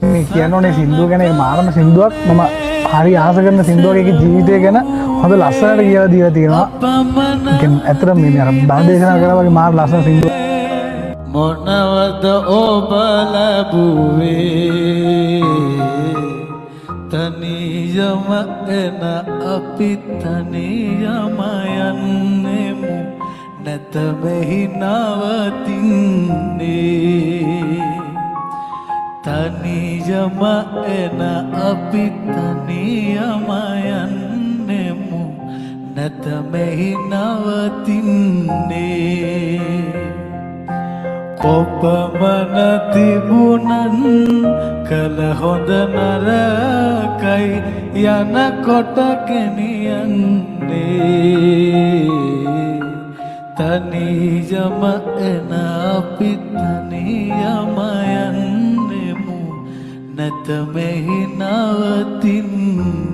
මේ කියනෝනේ සින්දුව ගැන මාරම සින්දුවක් මම හරි ආස කරන සින්දුවක ජීවිතය ගැන හොඳ ලස්සනට කියලා දීලා තියෙනවා. ඇත්තටම මේ අර බණ දේශනා කරා වගේ මාර ලස්සන සින්දුවක්. මොනවද ඔබ ලැබුවේ තනියම එන අපි තනියම යන්නෙමු නැත මෙහි නවතින්නේ තනියම එන අපි තනියම යන්නෙමු නැත මෙහි නවතින්නේ කොපමණ තිබුණන් කල හොඳ නරකයි යනකොට ගෙනියන්නේ තනියම එන අපි තනියම යන්නෙමු නැත මෙහි නවතින්නේ